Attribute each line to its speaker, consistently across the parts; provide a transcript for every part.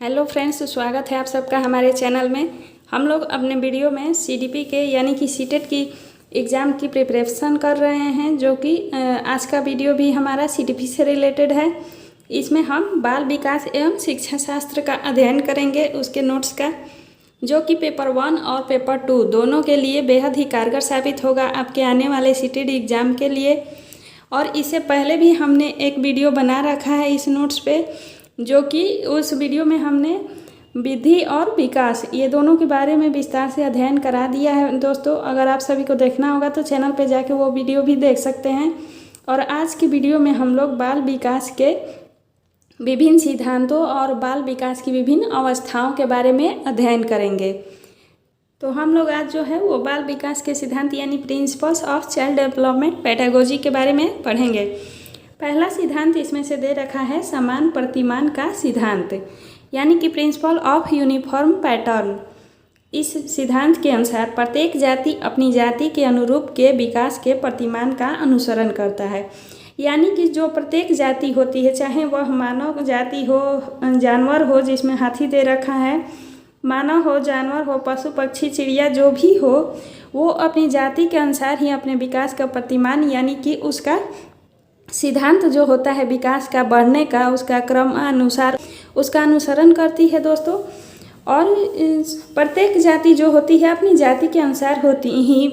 Speaker 1: Hello friends, स्वागत है आप सबका हमारे चैनल में। हम लोग अपने वीडियो में सीडीपी के यानी कि सीटेट की एग्ज़ाम की प्रिपरेशन कर रहे हैं, जो कि आज का वीडियो भी हमारा सीडीपी से रिलेटेड है। इसमें हम बाल विकास एवं शिक्षा शास्त्र का अध्ययन करेंगे, उसके नोट्स का, जो कि पेपर 1 और पेपर 2 दोनों के लिए बेहद ही कारगर साबित होगा आपके आने वाले सीटेट एग्ज़ाम के लिए। और इससे पहले भी हमने एक वीडियो बना रखा है इस नोट्स पे, जो कि उस वीडियो में हमने विधि और विकास ये दोनों के बारे में विस्तार से अध्ययन करा दिया है। दोस्तों, अगर आप सभी को देखना होगा तो चैनल पे जाके वो वीडियो भी देख सकते हैं। और आज की वीडियो में हम लोग बाल विकास के विभिन्न सिद्धांतों और बाल विकास की विभिन्न अवस्थाओं के बारे में अध्ययन करेंगे। तो हम लोग आज जो है वो बाल विकास के सिद्धांत यानी principles of child development pedagogy के बारे में पढ़ेंगे। पहला सिद्धांत इसमें से दे रखा है समान प्रतिमान का सिद्धांत, यानी कि प्रिंसिपल ऑफ यूनिफॉर्म पैटर्न। इस सिद्धांत के अनुसार प्रत्येक जाति अपनी जाति के अनुरूप के विकास के प्रतिमान का अनुसरण करता है। यानी कि जो प्रत्येक जाति होती है, चाहे वह मानव जाति हो, जानवर हो जिसमें हाथी दे रखा है, मानव हो, जानवर हो, पशु पक्षी चिड़िया जो भी हो, वो अपनी जाति के अनुसार ही अपने विकास का प्रतिमान यानी कि उसका सिद्धांत जो होता है विकास का बढ़ने का, उसका क्रम अनुसार उसका अनुसरण करती है दोस्तों। और प्रत्येक जाति जो होती है अपनी जाति के अनुसार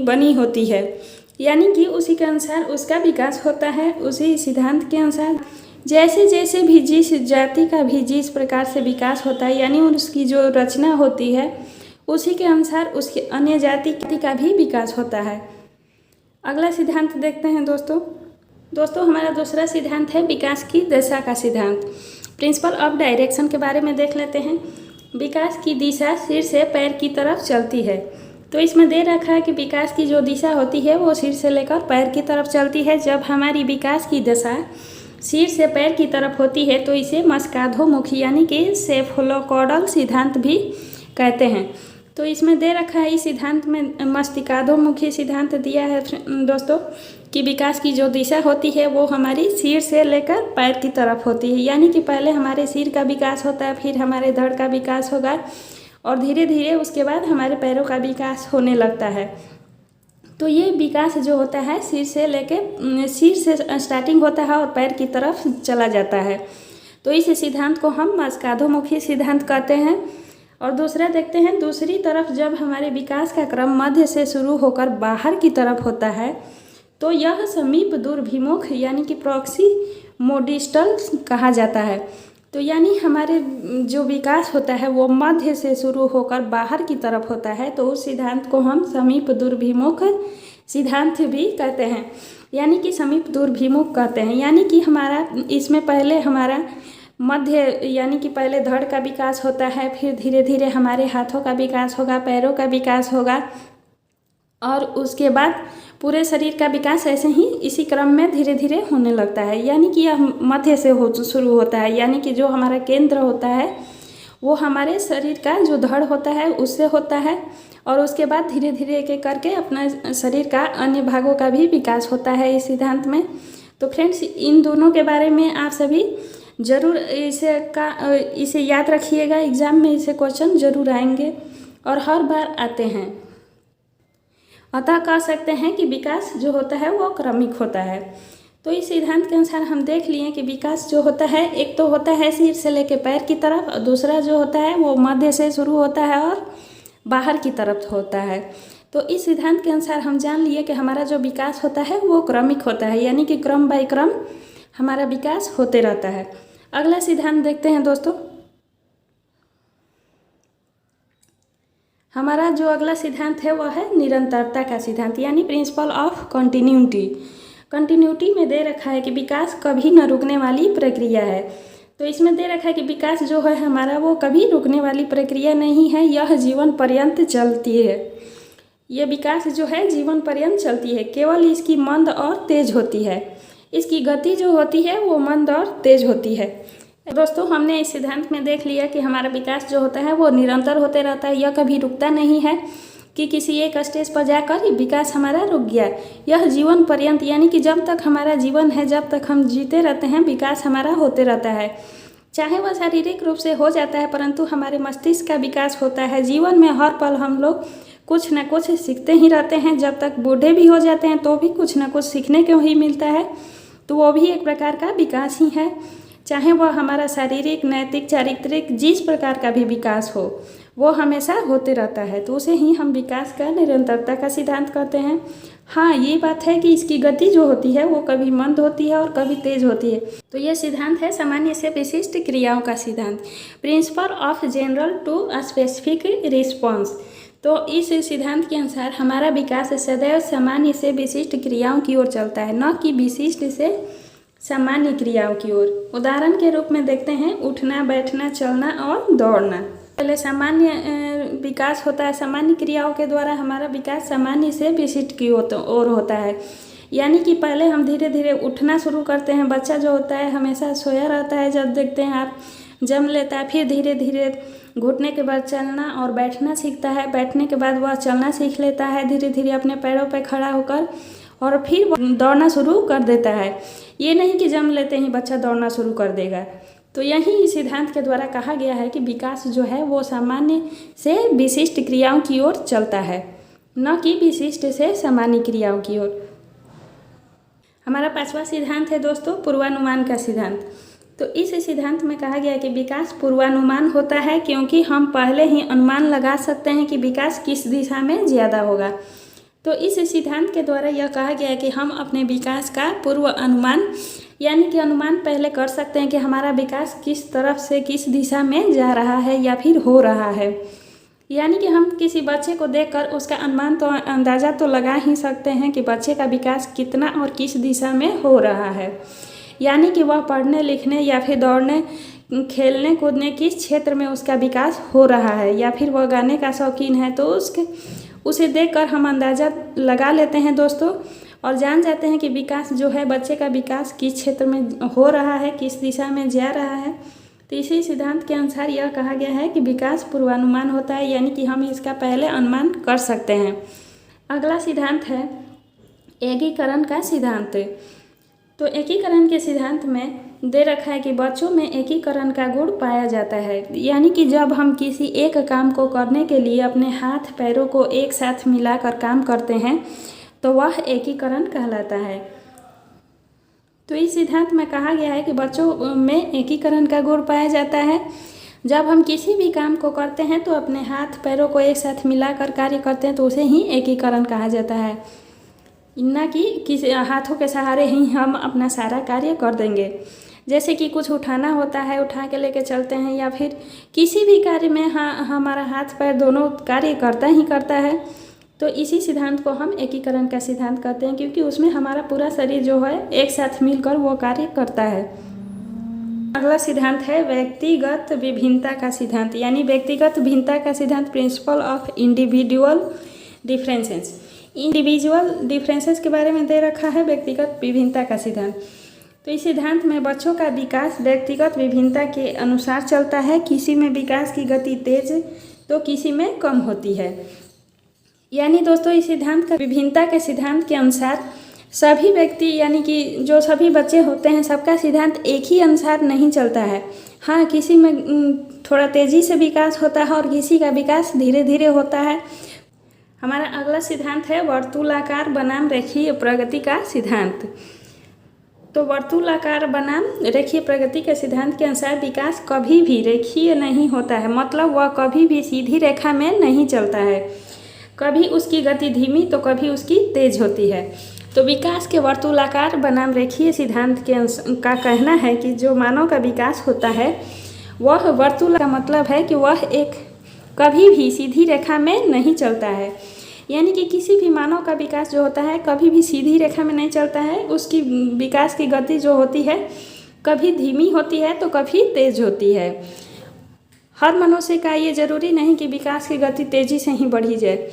Speaker 1: बनी होती है, यानी कि उसी के अनुसार उसका विकास होता है। उसी सिद्धांत के अनुसार जैसे जैसे भी जिस जाति का भी जिस प्रकार से विकास होता है, यानी उसकी जो रचना होती है उसी के अनुसार उसके अन्य जाति का भी विकास होता है। अगला सिद्धांत देखते हैं दोस्तों हमारा दूसरा सिद्धांत है विकास की दिशा का सिद्धांत। प्रिंसिपल ऑफ डायरेक्शन के बारे में देख लेते हैं। विकास की दिशा सिर से पैर की तरफ चलती है। तो इसमें दे रखा है कि विकास की जो दिशा होती है वो सिर से लेकर पैर की तरफ चलती है। जब हमारी विकास की दिशा सिर से पैर की तरफ होती है तो इसे मस्काधोमुखी यानी कि सेफलोकॉडल सिद्धांत भी कहते हैं। तो इसमें दे रखा है इस सिद्धांत में मस्तिकाधोमुखी सिद्धांत दिया है दोस्तों, कि विकास की जो दिशा होती है वो हमारी सिर से लेकर पैर की तरफ होती है। यानी कि पहले हमारे सिर का विकास होता है, फिर हमारे धड़ का विकास होगा और धीरे धीरे उसके बाद हमारे पैरों का विकास होने लगता है। तो ये विकास जो होता है सिर से स्टार्टिंग होता है और पैर की तरफ चला जाता है। तो इस सिद्धांत को हम मस्काधोमुखी सिद्धांत कहते हैं। और दूसरा देखते हैं, दूसरी तरफ जब हमारे विकास का क्रम मध्य से शुरू होकर बाहर की तरफ होता है तो यह समीप दूरभिमुख यानी कि प्रॉक्सिमोडिस्टल कहा जाता है। तो यानी हमारे जो विकास होता है वो मध्य से शुरू होकर बाहर की तरफ होता है, तो उस सिद्धांत को हम समीप दूरभिमुख सिद्धांत भी कहते हैं, यानी कि समीप दूरभिमुख कहते हैं। यानी कि हमारा इसमें पहले हमारा मध्य यानी कि पहले धड़ का विकास होता है, फिर धीरे धीरे हमारे हाथों का विकास होगा, पैरों का विकास होगा और उसके बाद पूरे शरीर का विकास ऐसे ही इसी क्रम में धीरे धीरे होने लगता है। यानी कि यह मध्य से शुरू होता है, यानी कि जो हमारा केंद्र होता है वो हमारे शरीर का जो धड़ होता है उससे होता है और उसके बाद धीरे धीरे एक एक करके अपना शरीर का अन्य भागों का भी विकास होता है इस सिद्धांत में। तो फ्रेंड्स, इन दोनों के बारे में आप सभी ज़रूर इसे याद रखिएगा। एग्ज़ाम में इसे क्वेश्चन ज़रूर आएंगे और हर बार आते हैं। अतः कह सकते हैं कि विकास जो होता है वो क्रमिक होता है। तो इस सिद्धांत के अनुसार हम देख लिए कि विकास जो होता है एक तो होता है सिर से लेकर पैर की तरफ और दूसरा जो होता है वो मध्य से शुरू होता है और बाहर की तरफ होता है। तो इस सिद्धांत के अनुसार हम जान लिए कि हमारा जो विकास होता है वो क्रमिक होता है, यानी कि क्रम बाय क्रम हमारा विकास होते रहता है। अगला सिद्धांत देखते हैं दोस्तों। हमारा जो अगला सिद्धांत है वह है निरंतरता का सिद्धांत, यानी प्रिंसिपल ऑफ कंटिन्यूटी। कंटिन्यूटी में दे रखा है कि विकास कभी न रुकने वाली प्रक्रिया है। तो इसमें दे रखा है कि विकास जो है हमारा वो कभी रुकने वाली प्रक्रिया नहीं है, यह जीवन पर्यंत चलती है। यह विकास जो है जीवन पर्यंत चलती है, केवल इसकी मंद और तेज होती है। इसकी गति जो होती है वो मंद और तेज होती है। दोस्तों, हमने इस सिद्धांत में देख लिया कि हमारा विकास जो होता है वो निरंतर होते रहता है, यह कभी रुकता नहीं है कि किसी एक स्टेज पर जाकर विकास हमारा रुक गया। यह जीवन पर्यंत यानी कि जब तक हमारा जीवन है, जब तक हम जीते रहते हैं, विकास हमारा होते रहता है। चाहे वह शारीरिक रूप से हो जाता है, परंतु हमारे मस्तिष्क का विकास होता है। जीवन में हर पल हम लोग कुछ न कुछ सीखते ही रहते हैं। जब तक बूढ़े भी हो जाते हैं तो भी कुछ न कुछ सीखने को ही मिलता है, तो वो भी एक प्रकार का विकास ही है। चाहे वह हमारा शारीरिक, नैतिक, चारित्रिक जिस प्रकार का भी विकास हो, वो हमेशा होते रहता है, तो उसे ही हम विकास का निरंतरता का सिद्धांत कहते हैं। हाँ, ये बात है कि इसकी गति जो होती है वो कभी मंद होती है और कभी तेज होती है। तो यह सिद्धांत है सामान्य से विशिष्ट क्रियाओं का सिद्धांत, principle of general to specific response. तो इस सिद्धांत के अनुसार हमारा विकास सदैव सामान्य से विशिष्ट क्रियाओं की ओर चलता है, न कि विशिष्ट से सामान्य क्रियाओं की ओर। उदाहरण के रूप में देखते हैं उठना, बैठना, चलना और दौड़ना। पहले सामान्य विकास होता है, सामान्य क्रियाओं के द्वारा हमारा विकास सामान्य से विशिष्ट की ओर होता है। यानी कि पहले हम धीरे धीरे उठना शुरू करते हैं। बच्चा जो होता है हमेशा सोया रहता है, जब देखते हैं आप जन्म लेता है, फिर धीरे धीरे घुटने के बाद चलना और बैठना सीखता है। बैठने के बाद वह चलना सीख लेता है धीरे धीरे अपने पैरों पर खड़ा होकर, और फिर वह दौड़ना शुरू कर देता है। ये नहीं कि जन्म लेते ही बच्चा दौड़ना शुरू कर देगा। तो यही इस सिद्धांत के द्वारा कहा गया है कि विकास जो है वो सामान्य से विशिष्ट क्रियाओं की ओर चलता है, न कि विशिष्ट से सामान्य क्रियाओं की ओर। हमारा 5वां सिद्धांत है दोस्तों पूर्वानुमान का सिद्धांत। तो इस सिद्धांत में कहा गया है कि विकास पूर्वानुमान होता है, क्योंकि हम पहले ही अनुमान लगा सकते हैं कि विकास किस दिशा में ज़्यादा होगा। तो इस सिद्धांत के द्वारा यह कहा गया है कि हम अपने विकास का पूर्व अनुमान, यानी कि अनुमान पहले कर सकते हैं कि हमारा विकास किस तरफ से किस दिशा में जा रहा है या फिर हो रहा है। यानी कि हम किसी बच्चे को देखकर उसका अनुमान तो अंदाज़ा तो लगा ही सकते हैं कि बच्चे का विकास कितना और किस दिशा में हो रहा है। यानी कि वह पढ़ने लिखने या फिर दौड़ने, खेलने कूदने किस क्षेत्र में उसका विकास हो रहा है, या फिर वह गाने का शौकीन है तो उसे देखकर हम अंदाज़ा लगा लेते हैं दोस्तों, और जान जाते हैं कि विकास जो है, बच्चे का विकास किस क्षेत्र में हो रहा है, किस दिशा में जा रहा है। तो इसी सिद्धांत के अनुसार यह कहा गया है कि विकास पूर्वानुमान होता है, यानी कि हम इसका पहले अनुमान कर सकते हैं। अगला सिद्धांत है एकीकरण का सिद्धांत। तो एकीकरण के सिद्धांत में दे रखा है कि बच्चों में एकीकरण का गुण पाया जाता है। यानी कि जब हम किसी एक काम को करने के लिए अपने हाथ पैरों को एक साथ मिलाकर काम करते हैं तो वह एकीकरण कहलाता है। तो इस सिद्धांत में कहा गया है कि बच्चों में एकीकरण का गुण पाया जाता है। जब हम किसी भी काम को करते हैं तो अपने हाथ पैरों को एक साथ मिलाकर कार्य करते हैं तो उसे ही एकीकरण कहा जाता है, ना कि किसी हाथों के सहारे ही हम अपना सारा कार्य कर देंगे। जैसे कि कुछ उठाना होता है, उठा के लेके चलते हैं, या फिर किसी भी कार्य में हमारा हाथ पैर दोनों कार्य करता ही करता है। तो इसी सिद्धांत को हम एकीकरण का सिद्धांत कहते हैं, क्योंकि उसमें हमारा पूरा शरीर जो है एक साथ मिलकर वो कार्य करता है। अगला सिद्धांत है व्यक्तिगत विभिन्नता का सिद्धांत, यानी व्यक्तिगत भिन्नता का सिद्धांत, principle of individual differences. Individual differences के बारे में दे रखा है व्यक्तिगत विभिन्नता का सिद्धांत। तो इस सिद्धांत में बच्चों का विकास व्यक्तिगत विभिन्नता के अनुसार चलता है। किसी में विकास की गति तेज तो किसी में कम होती है। यानी दोस्तों इस सिद्धांत का विभिन्नता के सिद्धांत के अनुसार सभी व्यक्ति, यानी कि जो सभी बच्चे होते हैं, सबका सिद्धांत एक ही अनुसार नहीं चलता है। हाँ, किसी में थोड़ा तेज़ी से विकास होता है और किसी का विकास धीरे धीरे होता है। हमारा अगला सिद्धांत है वर्तुलाकार बनाम रेखीय प्रगति का सिद्धांत। तो वर्तुलाकार बनाम रेखीय प्रगति के सिद्धांत के अनुसार विकास कभी भी रेखीय नहीं होता है, मतलब वह कभी भी सीधी रेखा में नहीं चलता है। कभी उसकी गति धीमी तो कभी उसकी तेज होती है। तो विकास के वर्तुलाकार बनाम रेखीय सिद्धांत का कहना है कि जो मानव का विकास होता है वह वर्तुल का मतलब है कि वह एक कभी भी सीधी रेखा में नहीं चलता है। यानी कि किसी भी मानव का विकास जो होता है कभी भी सीधी रेखा में नहीं चलता है। उसकी विकास की गति जो होती है कभी धीमी होती है तो कभी तेज होती है। हर मनुष्य का ये ज़रूरी नहीं कि विकास की गति तेज़ी से ही बढ़ी जाए,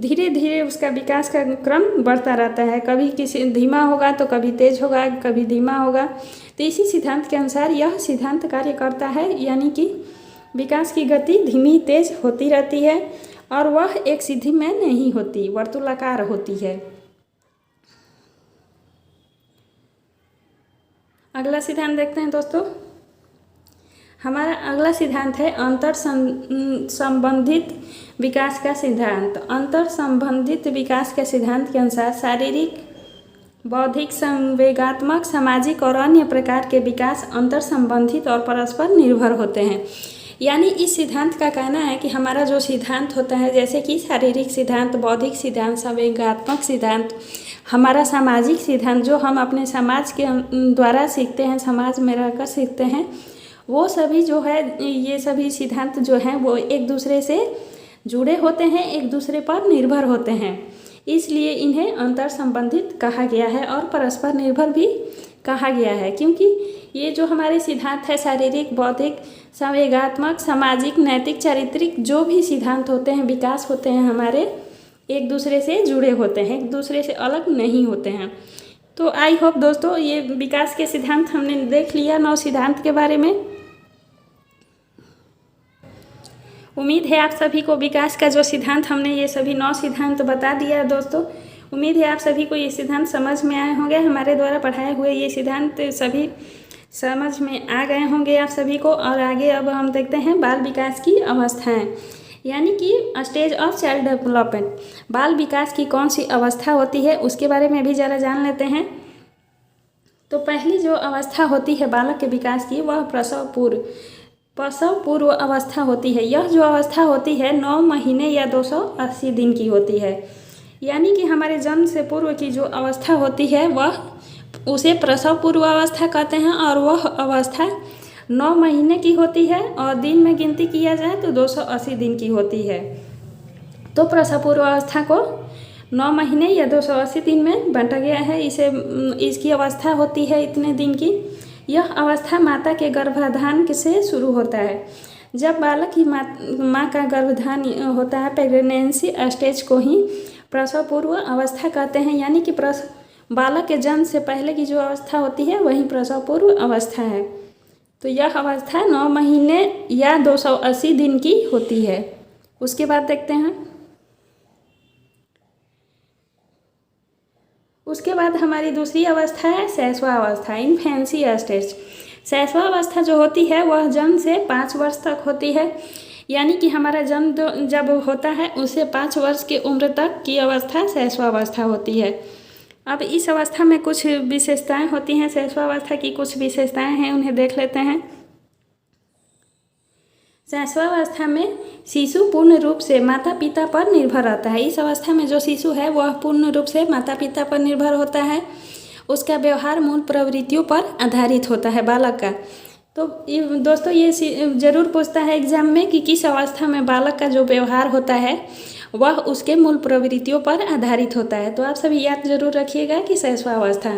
Speaker 1: धीरे धीरे उसका विकास का क्रम बढ़ता रहता है। कभी किसी धीमा होगा तो कभी तेज होगा, कभी धीमा होगा। तो इसी सिद्धांत के अनुसार यह सिद्धांत कार्य करता है, यानी कि विकास की गति धीमी तेज होती रहती है और वह एक सीधी में नहीं होती, वर्तुलाकार होती है। अगला सिद्धांत देखते हैं दोस्तों, हमारा अगला सिद्धांत है अंतर संबंधित विकास का सिद्धांत। अंतर संबंधित विकास के सिद्धांत के अनुसार शारीरिक, बौद्धिक, संवेगात्मक, सामाजिक और अन्य प्रकार के विकास अंतर संबंधित और परस्पर निर्भर होते हैं। यानी इस सिद्धांत का कहना है कि हमारा जो सिद्धांत होता है, जैसे कि शारीरिक सिद्धांत, बौद्धिक सिद्धांत, संवेगात्मक सिद्धांत, हमारा सामाजिक सिद्धांत जो हम अपने समाज के द्वारा सीखते हैं, समाज में रहकर सीखते हैं, वो सभी जो है, ये सभी सिद्धांत जो हैं वो एक दूसरे से जुड़े होते हैं, एक दूसरे पर निर्भर होते हैं। इसलिए इन्हें अंतर संबंधित कहा गया है और परस्पर निर्भर भी कहा गया है, क्योंकि ये जो हमारे सिद्धांत है, शारीरिक, बौद्धिक, संवेगात्मक, सामाजिक, नैतिक, चारित्रिक, जो भी सिद्धांत होते हैं, विकास होते हैं, हमारे एक दूसरे से जुड़े होते हैं, एक दूसरे से अलग नहीं होते हैं। तो आई होप दोस्तों ये विकास के सिद्धांत हमने देख लिया, 9 सिद्धांत के बारे में। उम्मीद है आप सभी को विकास का जो सिद्धांत हमने ये सभी 9 सिद्धांत बता दिया दोस्तों। उम्मीद है आप सभी को ये सिद्धांत समझ में आए होंगे। हमारे द्वारा पढ़ाए हुए ये सिद्धांत सभी समझ में आ गए होंगे आप सभी को। और आगे अब हम देखते हैं बाल विकास की अवस्थाएं, यानी कि स्टेज ऑफ चाइल्ड डेवलपमेंट। बाल विकास की कौन सी अवस्था होती है उसके बारे में भी ज़रा जान लेते हैं। तो पहली जो अवस्था होती है बालक के विकास की, वह प्रसव पूर्व अवस्था होती है। यह जो अवस्था होती है 9 महीने या 280 दिन की होती है। यानी कि हमारे जन्म से पूर्व की जो अवस्था होती है वह उसे प्रसव पूर्व अवस्था कहते हैं, और वह अवस्था 9 महीने की होती है और दिन में गिनती किया जाए तो 280 दिन की होती है। तो प्रसव पूर्व अवस्था को 9 महीने या 280 दिन में बांटा गया है। इसकी अवस्था होती है इतने दिन की। यह अवस्था माता के गर्भाधान से शुरू होता है। जब बालक की माँ का गर्भाधान होता है, प्रेगनेंसी स्टेज को ही प्रसव पूर्व अवस्था कहते हैं। यानी कि बालक के जन्म से पहले की जो अवस्था होती है वही प्रसव पूर्व अवस्था है। तो यह अवस्था 9 महीने या 280 दिन की होती है। उसके बाद देखते हैं, उसके बाद हमारी दूसरी अवस्था है शैशवा अवस्था, इन्फेंसी स्टेज। शैशवा अवस्था जो होती है वह जन्म से 5 वर्ष तक होती है। यानी कि हमारा जन्म जब होता है उसे 5 वर्ष की उम्र तक की अवस्था शैशवा अवस्था होती है। अब इस अवस्था में कुछ विशेषताएं होती हैं, शैशवा अवस्था की कुछ विशेषताएं हैं, उन्हें देख लेते हैं। शैशवावस्था में शिशु पूर्ण रूप से माता पिता पर निर्भर रहता है। इस अवस्था में जो शिशु है वह पूर्ण रूप से माता पिता पर निर्भर होता है। उसका व्यवहार मूल प्रवृत्तियों पर आधारित होता है बालक का। तो दोस्तों ये ज़रूर पूछता है एग्जाम में कि किस अवस्था में बालक का जो व्यवहार होता है वह उसके मूल प्रवृत्तियों पर आधारित होता है। तो आप सभी याद जरूर रखिएगा कि शैशवावस्था।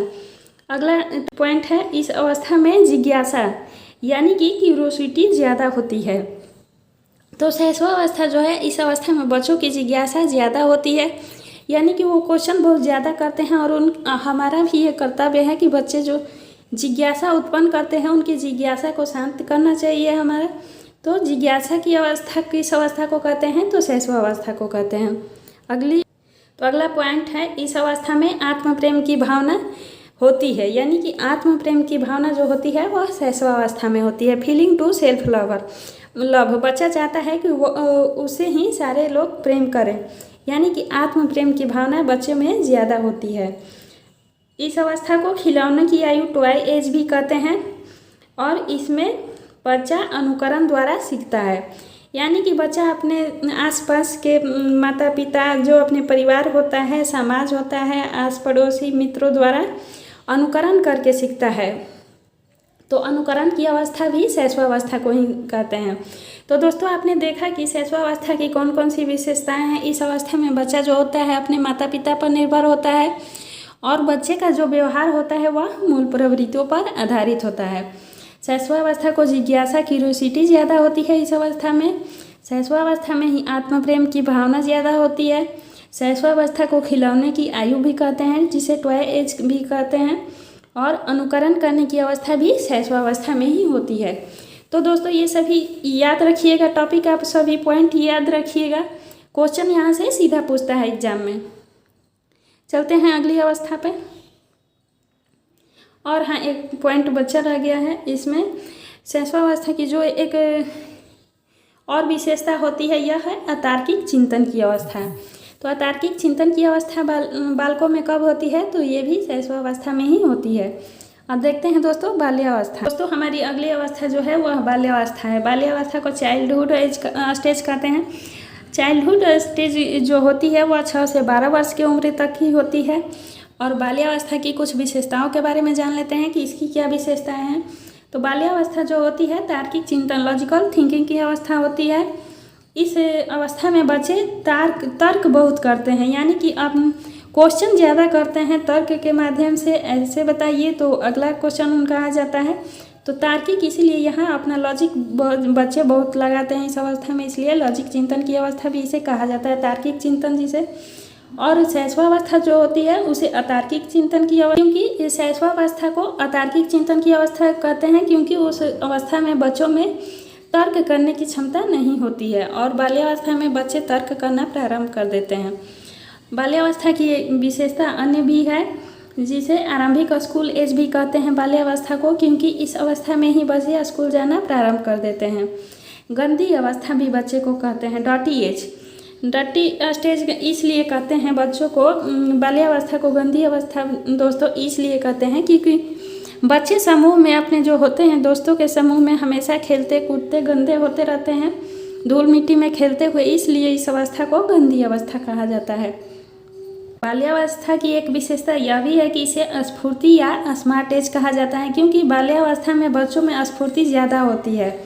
Speaker 1: अगला पॉइंट है, इस अवस्था में जिज्ञासा यानी कि क्यूरोसिटी ज़्यादा होती है। तो शैशवावस्था जो है, इस अवस्था में बच्चों की जिज्ञासा ज़्यादा होती है। यानी कि वो क्वेश्चन बहुत ज़्यादा करते हैं, और हमारा भी ये कर्तव्य है कि बच्चे जो जिज्ञासा उत्पन्न करते हैं उनकी जिज्ञासा को शांत करना चाहिए हमारा। तो जिज्ञासा की अवस्था किस अवस्था को कहते हैं, तो शैशवावस्था को कहते हैं। अगला पॉइंट है, इस अवस्था में आत्म प्रेम की भावना होती है। यानी कि आत्म प्रेम की भावना जो होती है वह शैशवावस्था में होती है। फीलिंग टू सेल्फ लव, बच्चा चाहता है कि वो उसे ही सारे लोग प्रेम करें। यानी कि आत्म प्रेम की भावना बच्चे में ज़्यादा होती है। इस अवस्था को खिलौने की आयु टॉय एज भी कहते हैं, और इसमें बच्चा अनुकरण द्वारा सीखता है। यानी कि बच्चा अपने आसपास के माता पिता, जो अपने परिवार होता है, समाज होता है, आस पड़ोसी मित्रों द्वारा अनुकरण करके सीखता है। तो अनुकरण की अवस्था भी शैशवावस्था को ही कहते हैं। तो दोस्तों आपने देखा कि शैशवावस्था की कौन कौन सी विशेषताएं हैं। इस अवस्था में बच्चा जो होता है अपने माता पिता पर निर्भर होता है, और बच्चे का जो व्यवहार होता है वह मूल प्रवृत्तियों पर आधारित होता है। शैशवावस्था को जिज्ञासा क्यूरियोसिटी ज़्यादा होती है। इस अवस्था में शैशवावस्था में ही आत्म प्रेम की भावना ज़्यादा होती है। शैशवावस्था को खिलौने की आयु भी कहते हैं, जिसे टॉय एज भी कहते हैं, और अनुकरण करने की अवस्था भी शैशवावस्था में ही होती है। तो दोस्तों ये सभी याद रखिएगा, टॉपिक आप सभी पॉइंट याद रखिएगा। क्वेश्चन यहाँ से सीधा पूछता है एग्जाम में। चलते हैं अगली अवस्था पे। और हाँ, एक पॉइंट बचा रह गया है इसमें, शैशवावस्था की जो एक और विशेषता होती है यह है अतार्किक चिंतन की अवस्था। तो अतार्किक चिंतन की अवस्था बालकों में कब होती है? तो ये भी शैशवावस्था में ही होती है। अब देखते हैं दोस्तों बाल्यावस्था। दोस्तों हमारी अगली अवस्था जो है वह बाल्यावस्था है। बाल्यावस्था को चाइल्डहुड एज स्टेज कहते हैं। चाइल्डहुड स्टेज जो होती है वह 6 से 12 वर्ष की उम्र तक ही होती है। और बाल्यावस्था की कुछ विशेषताओं के बारे में जान लेते हैं कि इसकी क्या विशेषताएं हैं। तो बाल्यावस्था जो होती है तार्किक चिंतन लॉजिकल थिंकिंग की अवस्था होती है। इस अवस्था में बच्चे तर्क बहुत करते हैं, यानी कि अब क्वेश्चन ज़्यादा करते हैं तर्क के माध्यम से। ऐसे बताइए तो अगला क्वेश्चन उनका आ जाता है। तो तार्किक इसलिए यहाँ अपना लॉजिक बच्चे बहुत लगाते हैं इस अवस्था में, इसलिए लॉजिक चिंतन की अवस्था भी इसे कहा जाता है, तार्किक चिंतन जिसे। और शैशवावस्था जो होती है उसे अतार्किक चिंतन की अवस्था, क्योंकि शैशवावस्था को अतार्किक चिंतन की अवस्था कहते हैं क्योंकि उस अवस्था में बच्चों में तर्क करने की क्षमता नहीं होती है। और बाल्यावस्था में बच्चे तर्क करना प्रारंभ कर देते हैं। बाल्यावस्था की विशेषता अन्य भी है जिसे आरंभिक स्कूल एज भी कहते हैं बाल्यावस्था को, क्योंकि इस अवस्था में ही बच्चे स्कूल जाना प्रारंभ कर देते हैं। गंदी अवस्था भी बच्चे को कहते हैं डर्टी एज। डर्टी स्टेज इसलिए कहते हैं बच्चों को, बाल्यावस्था को गंदी अवस्था दोस्तों इसलिए कहते हैं क्योंकि बच्चे समूह में अपने जो होते हैं दोस्तों के समूह में हमेशा खेलते कूदते गंदे होते रहते हैं, धूल मिट्टी में खेलते हुए, इसलिए इस अवस्था को गंदी अवस्था कहा जाता है। बाल्यावस्था की एक विशेषता यह भी है कि इसे स्फूर्ति या स्मार्ट एज कहा जाता है, क्योंकि बाल्यावस्था में बच्चों में स्फूर्ति ज़्यादा होती है,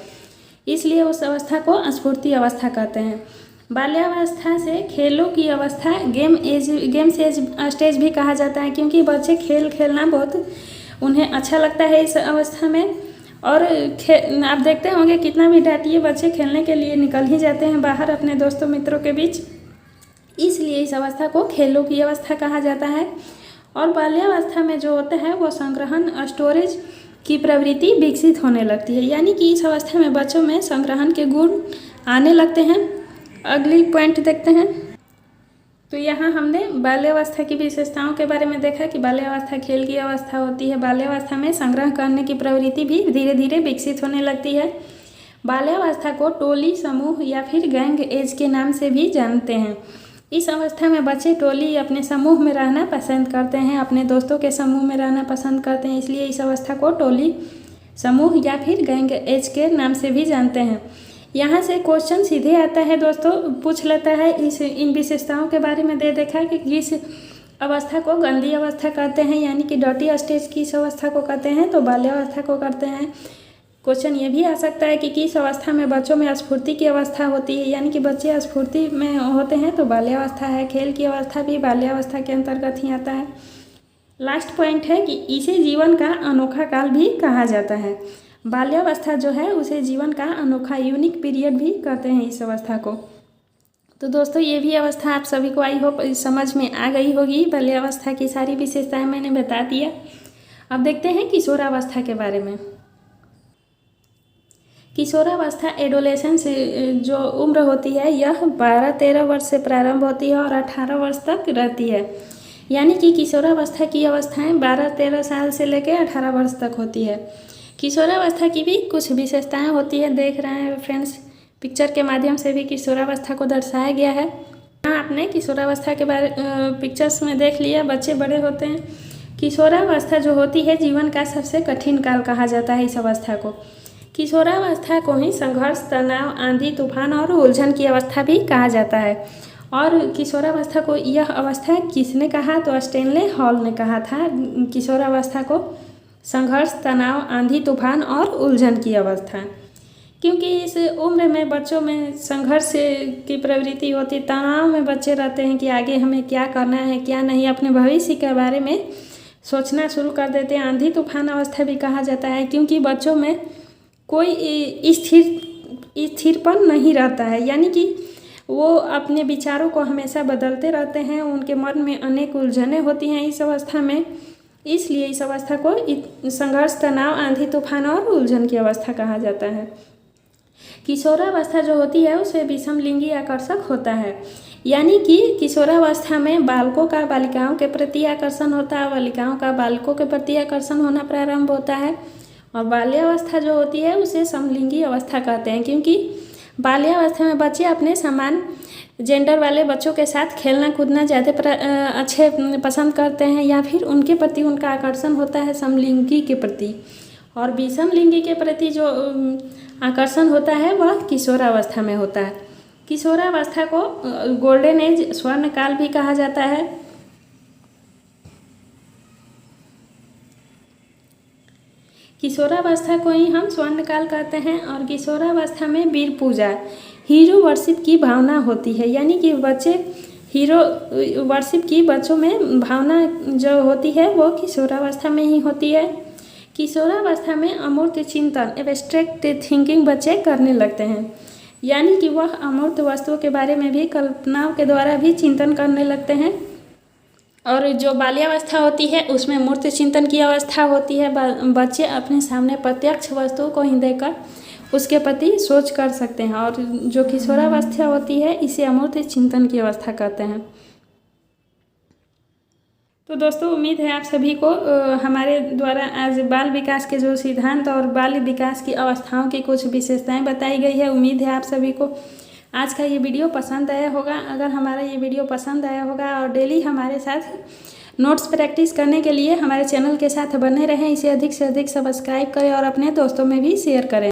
Speaker 1: इसलिए उस अवस्था को स्फूर्ति अवस्था कहते हैं। बाल्यावस्था से खेलों की अवस्था गेम्स एज स्टेज भी कहा जाता है, क्योंकि बच्चे खेल खेलना बहुत उन्हें अच्छा लगता है इस अवस्था में। और आप देखते होंगे कितना भी डांटिए बच्चे खेलने के लिए निकल ही जाते हैं बाहर अपने दोस्तों मित्रों के बीच, इसलिए इस अवस्था को खेलों की अवस्था कहा जाता है। और बाल्यावस्था में जो होता है वो संग्रहण स्टोरेज की प्रवृत्ति विकसित होने लगती है, यानी कि इस अवस्था में बच्चों में संग्रहण के गुण आने लगते हैं। अगली पॉइंट देखते हैं। तो यहाँ हमने बाल्यावस्था की विशेषताओं के बारे में देखा कि बाल्यावस्था खेल की अवस्था होती है। बाल्यावस्था में संग्रह करने की प्रवृत्ति भी धीरे धीरे विकसित होने लगती है। बाल्यावस्था को टोली समूह या फिर गैंग एज के नाम से भी जानते हैं। इस अवस्था में बच्चे टोली अपने समूह में रहना पसंद करते हैं, अपने दोस्तों के समूह में रहना पसंद करते हैं, इसलिए इस अवस्था को टोली समूह या फिर गैंग एज के नाम से भी जानते हैं। यहाँ से क्वेश्चन सीधे आता है दोस्तों, पूछ लेता है इन विशेषताओं के बारे में दे देखा कि किस अवस्था को गंदी अवस्था कहते हैं, यानी कि डर्टी स्टेज की इस अवस्था को कहते हैं, तो बाल्यावस्था को करते हैं। क्वेश्चन ये भी आ सकता है कि किस अवस्था में बच्चों में स्फूर्ति की अवस्था होती है, यानी कि बच्चे स्फूर्ति में होते हैं, तो बाल्यावस्था है। खेल की अवस्था भी बाल्यावस्था के अंतर्गत ही आता है। लास्ट पॉइंट है कि इसे जीवन का अनोखा काल भी कहा जाता है। बाल्यावस्था जो है उसे जीवन का अनोखा यूनिक पीरियड भी कहते हैं इस अवस्था को। तो दोस्तों ये भी अवस्था आप सभी को आई होप समझ में आ गई होगी। बाल्यावस्था की सारी विशेषताएं मैंने बता दिया। अब देखते हैं किशोरावस्था के बारे में। किशोरावस्था एडोलेसेंस जो उम्र होती है यह 12-13 वर्ष से प्रारंभ होती है और 18 वर्ष तक रहती है, यानी कि किशोरावस्था की अवस्थाएं 12-13 साल से लेकर 18 वर्ष तक होती है। किशोरावस्था की भी कुछ विशेषताएं होती है, देख रहे हैं फ्रेंड्स, पिक्चर के माध्यम से भी किशोरावस्था को दर्शाया गया है। यहाँ आपने किशोरावस्था के बारे पिक्चर्स में देख लिया, बच्चे बड़े होते हैं। किशोरावस्था जो होती है जीवन का सबसे कठिन काल कहा जाता है इस अवस्था को। किशोरावस्था को ही संघर्ष, तनाव, आंधी तूफान और उलझन की अवस्था भी कहा जाता है। और किशोरावस्था को यह अवस्था किसने कहा, तो स्टैनले हॉल ने कहा था किशोरावस्था को संघर्ष, तनाव, आंधी तूफान और उलझन की अवस्था, क्योंकि इस उम्र में बच्चों में संघर्ष की प्रवृत्ति होती, तनाव में बच्चे रहते हैं कि आगे हमें क्या करना है क्या नहीं, अपने भविष्य के बारे में सोचना शुरू कर देते हैं। आंधी तूफान अवस्था भी कहा जाता है, क्योंकि बच्चों में कोई स्थिरपन नहीं रहता है, यानी कि वो अपने विचारों को हमेशा बदलते रहते हैं, उनके मन में अनेक उलझनें होती हैं इस अवस्था में, इसलिए इस अवस्था को संघर्ष, तनाव, आंधी तूफान और उलझन की अवस्था कहा जाता है। किशोरावस्था जो होती है उसे विषम लिंगी आकर्षक होता है, यानी कि किशोरावस्था में बालकों का बालिकाओं के प्रति आकर्षण होता है, बालिकाओं का बालकों के प्रति आकर्षण होना प्रारंभ होता है। और बाल्यावस्था जो होती है उसे समलिंगी अवस्था कहते हैं, क्योंकि बाल्यावस्था में बच्चे अपने समान जेंडर वाले बच्चों के साथ खेलना कूदना ज़्यादा अच्छे पसंद करते हैं, या फिर उनके प्रति उनका आकर्षण होता है समलिंगी के प्रति। और विषमलिंगी के प्रति जो आकर्षण होता है वह किशोरावस्था में होता है। किशोरावस्था को गोल्डन एज स्वर्णकाल भी कहा जाता है। किशोरावस्था को ही हम स्वर्णकाल कहते हैं। और किशोरावस्था में वीर पूजा, हीरो वर्शिप की भावना होती है, यानी कि बच्चे हीरो वर्शिप की बच्चों में भावना जो होती है वो किशोरावस्था में ही होती है। किशोरावस्था में अमूर्त चिंतन एब्स्ट्रैक्ट थिंकिंग बच्चे करने लगते हैं, यानी कि वह अमूर्त वस्तुओं के बारे में भी कल्पनाओं के द्वारा भी चिंतन करने लगते हैं। और जो बाल्यावस्था होती है उसमें मूर्त चिंतन की अवस्था होती है। बच्चे अपने सामने प्रत्यक्ष वस्तुओं को ही देखकर उसके प्रति सोच कर सकते हैं। और जो किशोरावस्था होती है इसे अमूर्त चिंतन की अवस्था कहते हैं। तो दोस्तों, उम्मीद है आप सभी को हमारे द्वारा आज बाल विकास के जो सिद्धांत और बाल विकास की अवस्थाओं की कुछ विशेषताएं बताई गई है। उम्मीद है आप सभी को आज का ये वीडियो पसंद आया होगा। अगर हमारा ये वीडियो पसंद आया होगा और डेली हमारे साथ नोट्स प्रैक्टिस करने के लिए हमारे चैनल के साथ बने रहें, इसे अधिक से अधिक सब्सक्राइब करें और अपने दोस्तों में भी शेयर करें।